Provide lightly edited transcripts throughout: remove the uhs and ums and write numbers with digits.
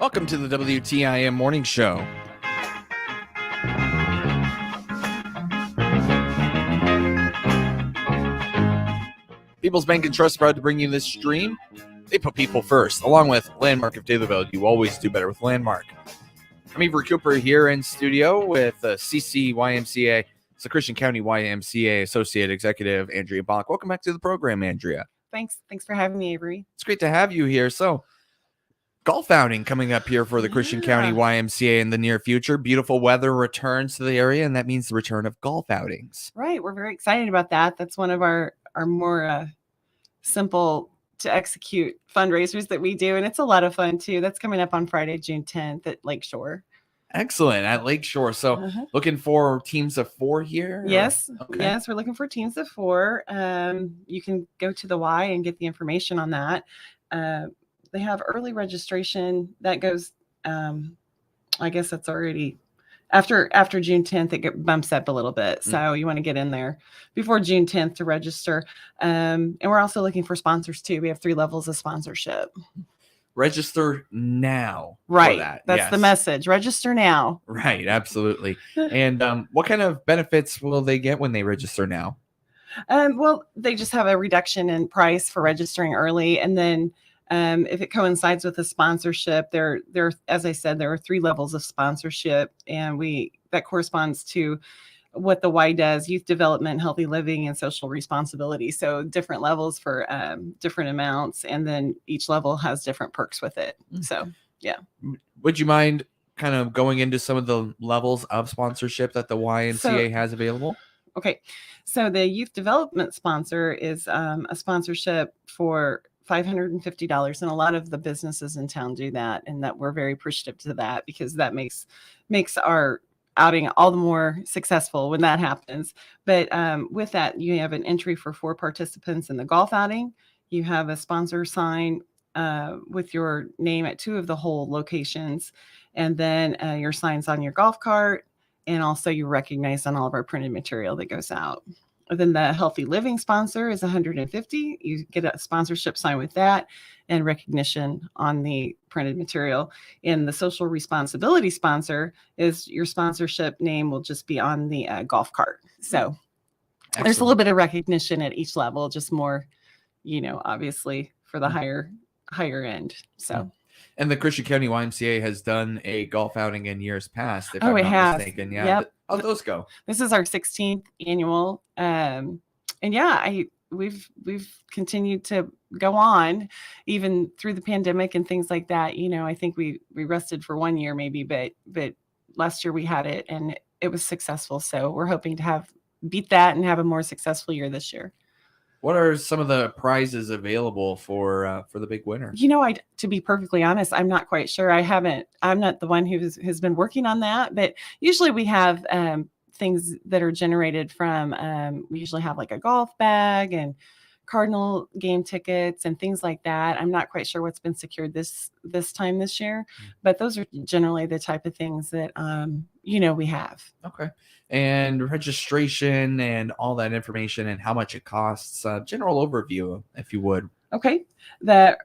Welcome to the WTIM Morning Show. People's Bank and Trust proud to bring you this stream. They put people first, along with Landmark of Taylorville. You always do better with Landmark. I'm Avery Cooper here in studio with CCYMCA. It's the Christian County YMCA Associate Executive, Andrea Bach. Welcome back to the program, Andrea. Thanks for having me, Avery. It's great to have you here. So, golf outing coming up here for the Christian County YMCA in the near future. Beautiful weather returns to the area, and that means the return of golf outings. Right. We're very excited about that. That's one of our more simple to execute fundraisers that we do, and it's a lot of fun too. That's coming up on Friday, June 10th at Lakeshore. Excellent, at Lakeshore. So looking for teams of 4 here? Yes. Okay. Yes, we're looking for teams of 4. You can go to the Y and get the information on that. They have early registration that goes, I guess that's already after June 10th, it bumps up a little bit. So you want to get in there before June 10th to register. And we're also looking for sponsors too. We have 3 levels of sponsorship. Register now. Right. That's the message. Register now. Right. Absolutely. And what kind of benefits will they get when they register now? Well, they just have a reduction in price for registering early. And then if it coincides with a sponsorship, there, as I said, there are 3 levels of sponsorship, and that corresponds to what the Y does: youth development, healthy living, and social responsibility. So different levels for different amounts, and then each level has different perks with it. So, yeah. Would you mind kind of going into some of the levels of sponsorship that the YMCA has available? Okay. So the youth development sponsor is a sponsorship for $550, and a lot of the businesses in town do that, and that we're very appreciative to that, because that makes our outing all the more successful when that happens. But with that, you have an entry for 4 participants in the golf outing. You have a sponsor sign with your name at 2 of the whole locations, and then your signs on your golf cart, and also you're recognized on all of our printed material that goes out. Then the healthy living sponsor is $150. You get a sponsorship sign with that and recognition on the printed material. And the social responsibility sponsor is your sponsorship name will just be on the golf cart. So Excellent. There's a little bit of recognition at each level, just more, obviously for the higher end. So. And the Christian County YMCA has done a golf outing in years past, if I'm not mistaken. Yeah. Yep. How'd those go? This is our 16th annual. And yeah, we've continued to go on even through the pandemic and things like that. I think we rested for 1 year maybe, but last year we had it and it was successful. So we're hoping to beat that and have a more successful year this year. What are some of the prizes available for the big winner? To be perfectly honest, I'm not quite sure. I'm not the one who has been working on that, but usually we have things that are generated from, we usually have like a golf bag and Cardinal game tickets and things like that. I'm not quite sure what's been secured this time this year, but those are generally the type of things that, we have. Okay. And registration and all that information and how much it costs, general overview, if you would. Okay. The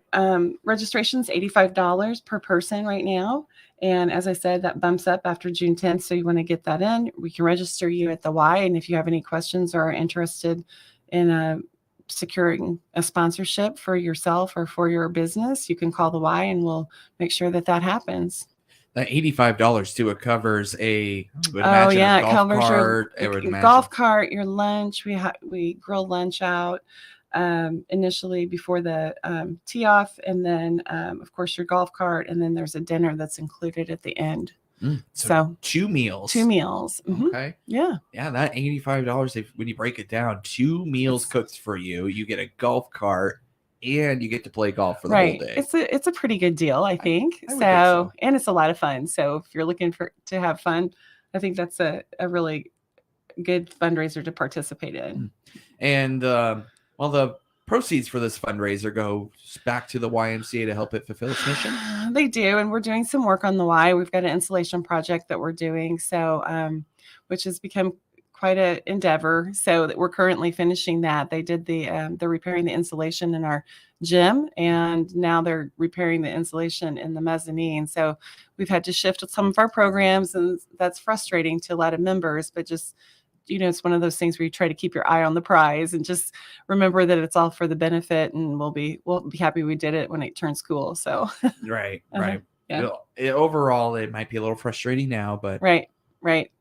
registration is $85 per person right now. And as I said, that bumps up after June 10th. So you want to get that in. We can register you at the Y. And if you have any questions or are interested in securing a sponsorship for yourself or for your business, you can call the Y and we'll make sure that happens. That $85 too, it covers a golf cart, your lunch. We grill lunch out initially before the tee off, and then of course your golf cart, and then there's a dinner that's included at the end. So 2 meals. 2 meals. Okay. Yeah. Yeah, that $85, when you break it down, 2 meals cooked for you. You get a golf cart. And you get to play golf for the whole day. It's a pretty good deal, I think. I think so. And it's a lot of fun. So if you're looking to have fun, I think that's a really good fundraiser to participate in. And the proceeds for this fundraiser go back to the YMCA to help it fulfill its mission. They do, and we're doing some work on the Y. We've got an installation project that we're doing, so which has become quite a endeavor. So that we're currently finishing that. They did they're repairing the insulation in our gym, and now they're repairing the insulation in the mezzanine. So we've had to shift some of our programs, and that's frustrating to a lot of members, but just, it's one of those things where you try to keep your eye on the prize and just remember that it's all for the benefit, and we'll be happy we did it when it turns cool. So Right. Yeah. Overall, it might be a little frustrating now, but right.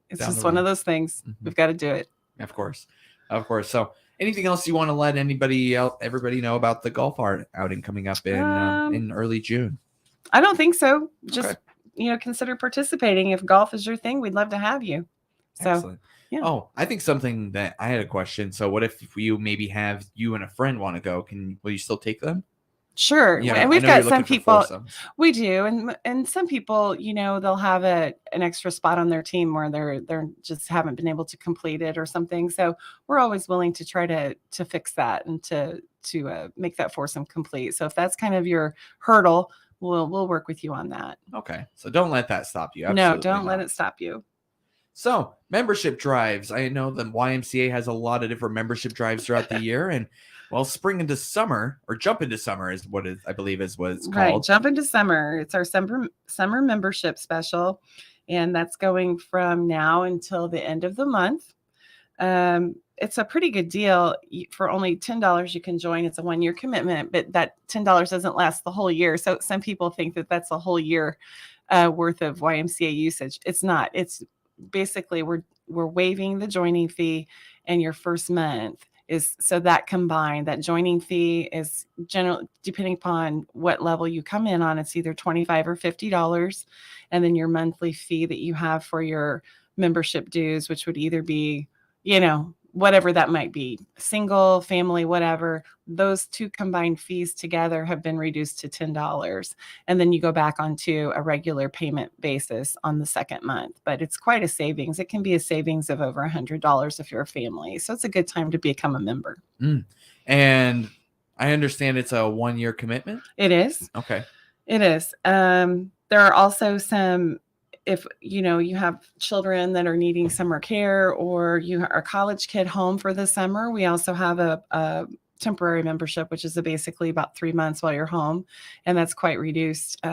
It's down just the one road. of those things. We've got to do it. Of course. So anything else you want to let everybody know about the golf outing coming up in early June? I don't think so. Just, Okay. Consider participating. If golf is your thing, we'd love to have you. So, Excellent. Yeah. Oh, I think something that I had a question. So what if you maybe have you and a friend want to go? Will you still take them? Sure. Yeah, And we've I know got you're some looking for people, foursomes. we do. And some people, they'll have an extra spot on their team where they're just haven't been able to complete it or something. So we're always willing to try to fix that and to make that foursome complete. So if that's kind of your hurdle, we'll work with you on that. Okay. So don't let that stop you. Absolutely No, don't not. let it stop you. So membership drives. I know the YMCA has a lot of different membership drives throughout the year, and spring into summer, or jump into summer is what I believe is what it's called. Right, jump into summer. It's our summer membership special, and that's going from now until the end of the month. It's a pretty good deal. For only $10 you can join. It's a 1-year commitment, but that $10 doesn't last the whole year. So some people think that that's a whole year worth of YMCA usage. It's not. It's basically we're waiving the joining fee, and your first month is, so that combined, that joining fee is general, depending upon what level you come in on, it's either $25 or $50. And then your monthly fee that you have for your membership dues, which would either be, whatever that might be, single, family, whatever, those two combined fees together have been reduced to $10. And then you go back onto a regular payment basis on the second month. But it's quite a savings. It can be a savings of over $100 if you're a family. So it's a good time to become a member. And I understand it's a 1-year commitment. It is. Okay. It is. There are also some, if you have children that are needing summer care, or you are a college kid home for the summer, we also have a temporary membership, which is basically about 3 months while you're home, and that's quite reduced.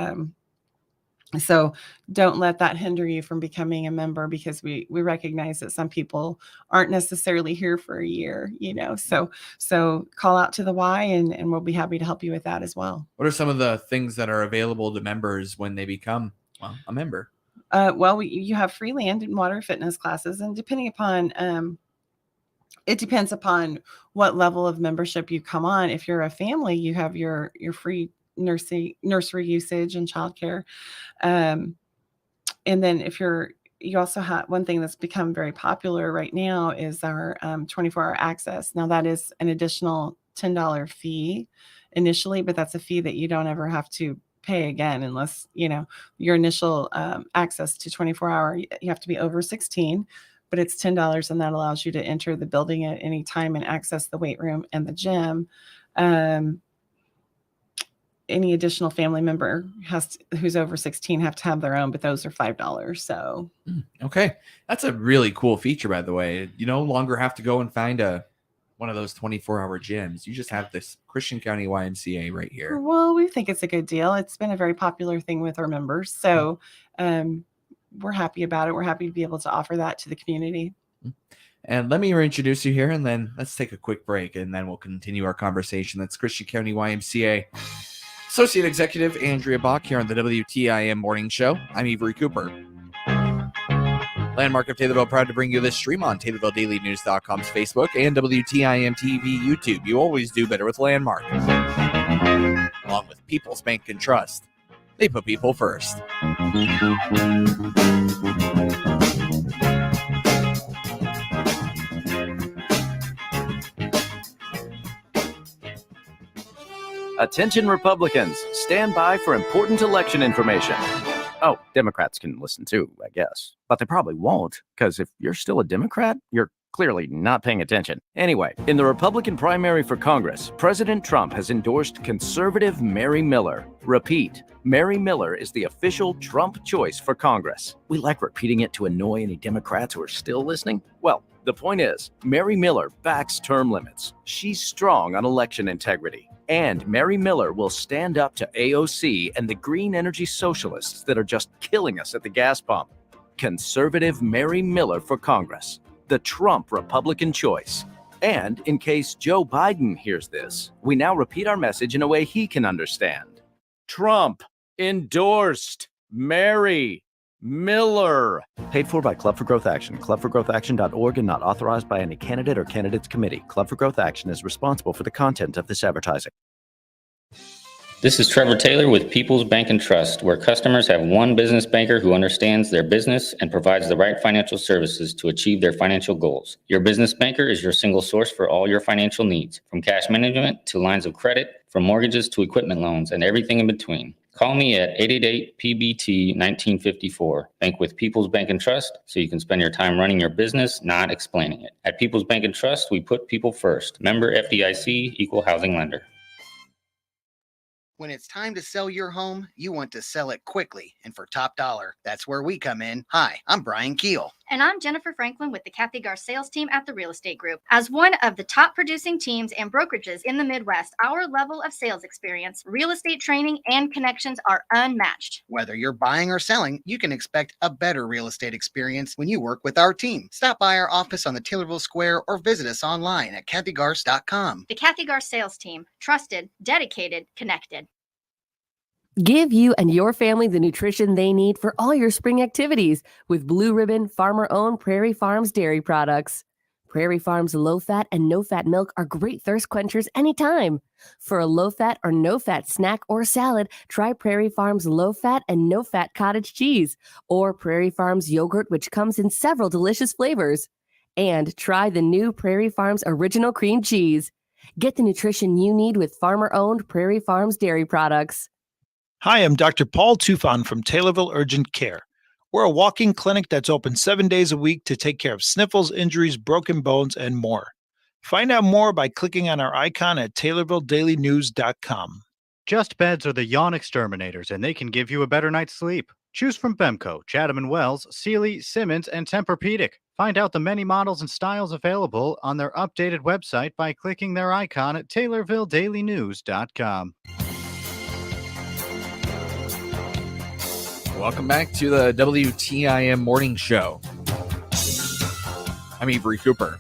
So don't let that hinder you from becoming a member, because we recognize that some people aren't necessarily here for a year, so call out to the Y, and we'll be happy to help you with that as well. What are some of the things that are available to members when they become a member? You have free land and water fitness classes, and depending upon, it depends upon what level of membership you come on. If you're a family, you have your free nursery usage and childcare. And then you also have one thing that's become very popular right now is our 24-hour access. Now that is an additional $10 fee initially, but that's a fee that you don't ever have to pay again unless your initial access to 24-hour, you have to be over 16, but it's $10, and that allows you to enter the building at any time and access the weight room and the gym. Any additional family member who's over 16 have to have their own, but those are $5. So okay, that's a really cool feature, by the way. You no longer have to go and find one of those 24-hour gyms. You just have this Christian County YMCA right here. Well, we think it's a good deal. It's been a very popular thing with our members. So we're happy about it. We're happy to be able to offer that to the community. And let me reintroduce you here, and then let's take a quick break, and then we'll continue our conversation. That's Christian County YMCA Associate Executive Andrea Bach here on the WTIM Morning Show. I'm Avery Cooper. Landmark of Taylorville proud to bring you this stream on TaylorvilleDailyNews.com's Facebook and WTIM TV YouTube. You always do better with Landmark. Along with People's Bank and Trust. They put people first. Attention Republicans, stand by for important election information. Oh, Democrats can listen too, I guess. But they probably won't, because if you're still a Democrat, you're clearly not paying attention. Anyway, in the Republican primary for Congress, President Trump has endorsed conservative Mary Miller. Repeat, Mary Miller is the official Trump choice for Congress. We like repeating it to annoy any Democrats who are still listening. Well, The point is, Mary Miller backs term limits. She's strong on election integrity. And Mary Miller will stand up to AOC and the green energy socialists that are just killing us at the gas pump. Conservative Mary Miller for Congress, the Trump Republican choice. And in case Joe Biden hears this, we now repeat our message in a way he can understand. Trump endorsed Mary Miller. Paid for by Club for Growth Action, clubforgrowthaction.org, and not authorized by any candidate or candidates committee. Club for Growth Action is responsible for the content of this advertising. This is Trevor Taylor with People's Bank and Trust, where customers have one business banker who understands their business and provides the right financial services to achieve their financial goals. Your business banker is your single source for all your financial needs, from cash management to lines of credit, from mortgages to equipment loans, and everything in between. Call me at 888-PBT-1954. Bank with People's Bank and Trust so you can spend your time running your business, not explaining it. At People's Bank and Trust, we put people first. Member FDIC, Equal Housing Lender. When it's time to sell your home, you want to sell it quickly and for top dollar. That's where we come in. Hi, I'm Brian Keel. And I'm Jennifer Franklin with the Kathy Gar sales team at the Real Estate Group. As one of the top producing teams and brokerages in the Midwest, our level of sales experience, real estate training, and connections are unmatched. Whether you're buying or selling, you can expect a better real estate experience when you work with our team. Stop by our office on the Taylorville Square or visit us online at kathygars.com. The Kathy Gar sales team, trusted, dedicated, connected. Give you and your family the nutrition they need for all your spring activities with Blue Ribbon farmer-owned Prairie Farms dairy products. Prairie Farms low-fat and no-fat milk are great thirst quenchers anytime. For a low-fat or no-fat snack or salad, try Prairie Farms low-fat and no-fat cottage cheese or Prairie Farms yogurt, which comes in several delicious flavors. And try the new Prairie Farms original cream cheese. Get the nutrition you need with farmer-owned Prairie Farms dairy products. Hi, I'm Dr. Paul Tufan from Taylorville Urgent Care. We're a walk-in clinic that's open 7 days a week to take care of sniffles, injuries, broken bones, and more. Find out more by clicking on our icon at TaylorvilleDailyNews.com. Just Beds are the yawn exterminators, and they can give you a better night's sleep. Choose from Bemco, Chatham & Wells, Sealy, Simmons, and Tempur-Pedic. Find out the many models and styles available on their updated website by clicking their icon at TaylorvilleDailyNews.com. Welcome back to the WTIM Morning Show. I'm Avery Cooper.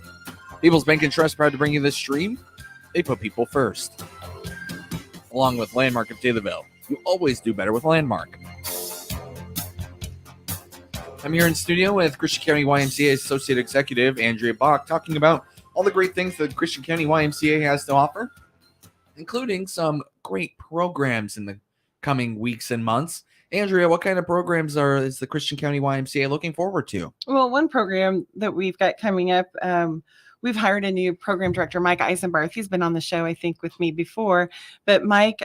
People's Bank and Trust, proud to bring you this stream. They put people first. Along with Landmark of Taylorville. You always do better with Landmark. I'm here in studio with Christian County YMCA Associate Executive Andrea Bach, talking about all the great things that Christian County YMCA has to offer, including some great programs in the coming weeks and months. Andrea, what kind of programs is the Christian County YMCA looking forward to? Well, one program that we've got coming up, we've hired a new program director, Mike Eisenbarth. He's been on the show, I think, with me before. But Mike,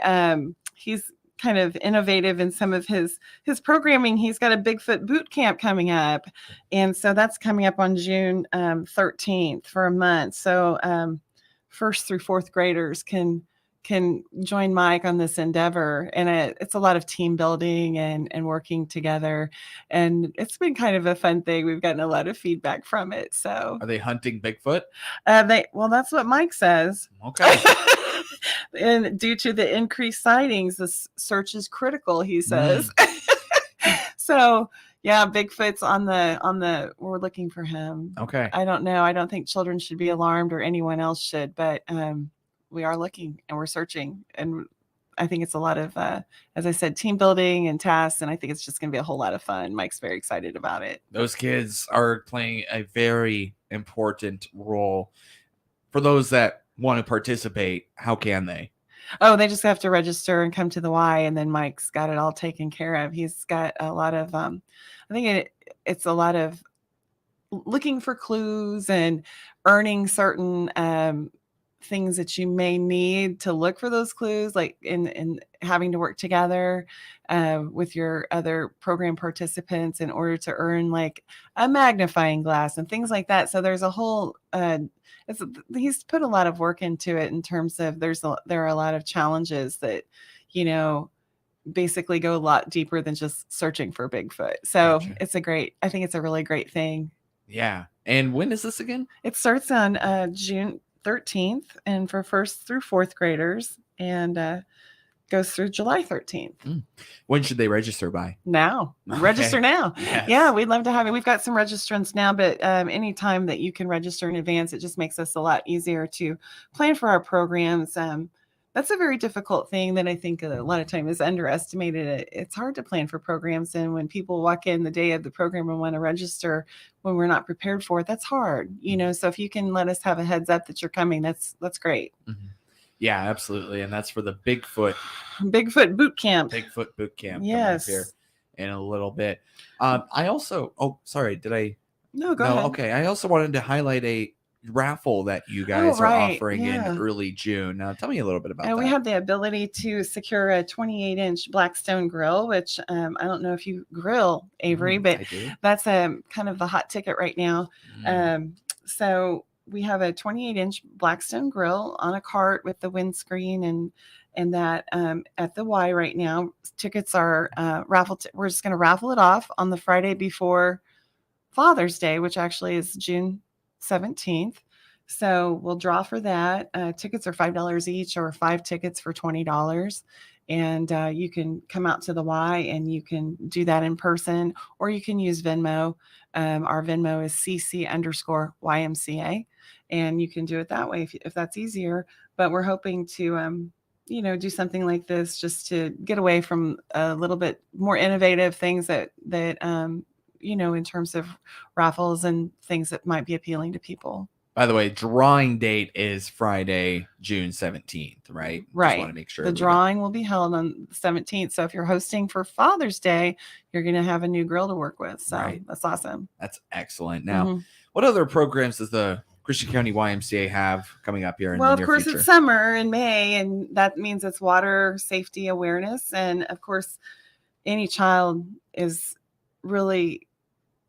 he's kind of innovative in some of his programming. He's got a Bigfoot boot camp coming up. And so that's coming up on June 13th for a month. So first through fourth graders can join Mike on this endeavor. And it's a lot of team building and working together. And it's been kind of a fun thing. We've gotten a lot of feedback from it. So are they hunting Bigfoot? Well, that's what Mike says. Okay. And due to the increased sightings, this search is critical, he says. So yeah, Bigfoot's on the, we're looking for him. Okay. I don't know. I don't think children should be alarmed or anyone else should, but we are looking and we're searching. And I think it's a lot of, as I said, team building and tasks. And I think it's just going to be a whole lot of fun. Mike's very excited about it. Those kids are playing a very important role. For those that want to participate, how can they? Oh, they just have to register and come to the Y, and then Mike's got it all taken care of. He's got a lot of, I think it's a lot of looking for clues and earning certain things that you may need to look for those clues, like in having to work together with your other program participants in order to earn like a magnifying glass and things like that. So there's a whole, he's put a lot of work into it in terms of there are a lot of challenges that, basically go a lot deeper than just searching for Bigfoot. So Gotcha. I think it's a really great thing. Yeah. And when is this again? It starts on June 13th and for first through fourth graders and goes through July 13th. When should they register by? Now. Okay. Register now. Yes. Yeah, we'd love to have it. We've got some registrants now, but any time that you can register in advance, it just makes us a lot easier to plan for our programs. That's a very difficult thing that I think a lot of time is underestimated. It's hard to plan for programs, and when people walk in the day of the program and want to register when we're not prepared for it, that's hard. So if you can let us have a heads up that you're coming, that's great. Mm-hmm. Yeah, absolutely. And that's for the Bigfoot boot camp. Bigfoot boot camp. Yes. Coming up here in a little bit. I also, sorry, did I? No, go ahead. Okay. I also wanted to highlight a raffle that you guys are offering in early June. Now, tell me a little bit about that. We have the ability to secure a 28-inch Blackstone grill, which I don't know if you grill, Avery, but that's kind of the hot ticket right now. So we have a 28-inch Blackstone grill on a cart with the windscreen and that at the Y right now. Tickets are raffled. We're just going to raffle it off on the Friday before Father's Day, which actually is June 17th. So we'll draw for that. Tickets are $5 each, or 5 tickets for $20. And you can come out to the Y and you can do that in person, or you can use Venmo. Our Venmo is CC_YMCA, and you can do it that way if that's easier. But we're hoping to, do something like this just to get away from a little bit more innovative things that in terms of raffles and things that might be appealing to people. By the way, drawing date is Friday, June 17th, right? Right. Just want to make sure. The drawing will be held on the 17th. So if you're hosting for Father's Day, you're going to have a new grill to work with. So That's awesome. That's excellent. Now, what other programs does the Christian County YMCA have coming up here in the near future? Well, of course, it's summer in May, and that means it's water safety awareness. And of course, any child is really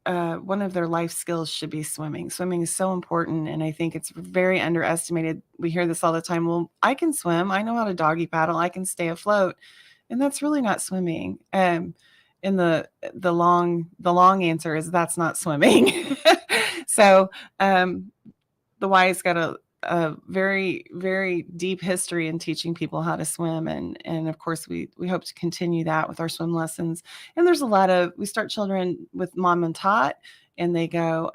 one of their life skills should be swimming. Swimming is so important, and I think it's very underestimated. We hear this all the time. Well, I can swim. I know how to doggy paddle. I can stay afloat, and that's really not swimming. And the long answer is that's not swimming. So the Y's got a very, very deep history in teaching people how to swim. And of course, we hope to continue that with our swim lessons. And there's we start children with mom and tot, and they go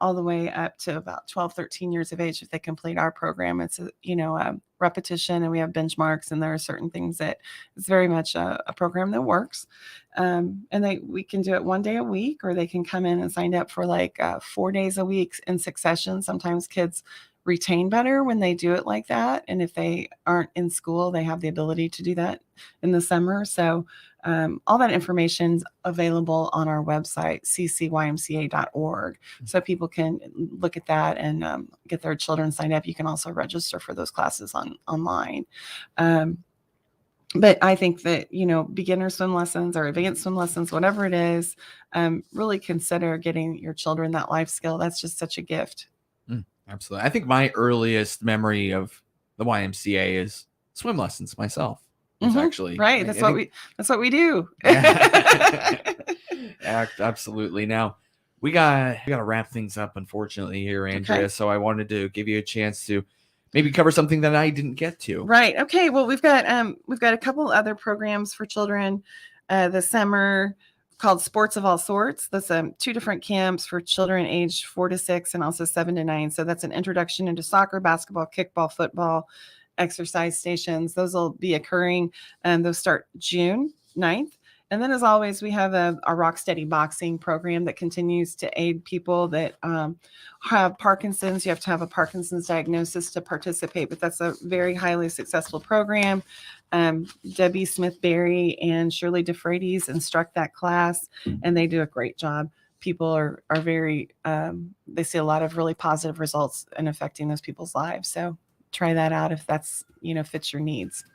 all the way up to about 12, 13 years of age if they complete our program. It's a repetition, and we have benchmarks, and there are certain things that it's very much a program that works. And we can do it 1 day a week, or they can come in and sign up for 4 days a week in succession. Sometimes kids retain better when they do it like that. And if they aren't in school, they have the ability to do that in the summer. So all that information's available on our website, ccymca.org. So people can look at that and get their children signed up. You can also register for those classes online. But I think that, beginner swim lessons or advanced swim lessons, whatever it is, really consider getting your children that life skill. That's just such a gift. Absolutely. I think my earliest memory of the YMCA is swim lessons myself. Actually right. That's what we do. Absolutely. Now we got to wrap things up, unfortunately, here, Andrea. Okay. So I wanted to give you a chance to maybe cover something that I didn't get to. Right. Okay. Well, we've got a couple other programs for children this summer called Sports of All Sorts. That's 2 different camps for children aged 4 to 6 and also 7 to 9. So that's an introduction into soccer, basketball, kickball, football, exercise stations. Those will be occurring, and those start June 9th. And then, as always, we have a Rocksteady boxing program that continues to aid people that have Parkinson's. You have to have a Parkinson's diagnosis to participate, but that's a very highly successful program. Debbie Smith-Berry and Shirley DeFreitas instruct that class, and they do a great job. People are very, they see a lot of really positive results in affecting those people's lives. So try that out if that's, fits your needs.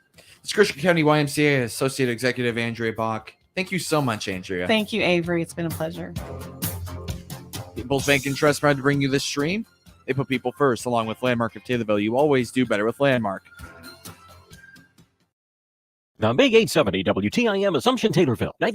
It's Christian County YMCA Associate Executive Andrea Bach. Thank you so much, Andrea. Thank you, Avery. It's been a pleasure. People's Bank and Trust proud to bring you this stream. They put people first, along with Landmark of Taylorville. You always do better with Landmark. The Big 870 WTIM Assumption Taylorville, 90.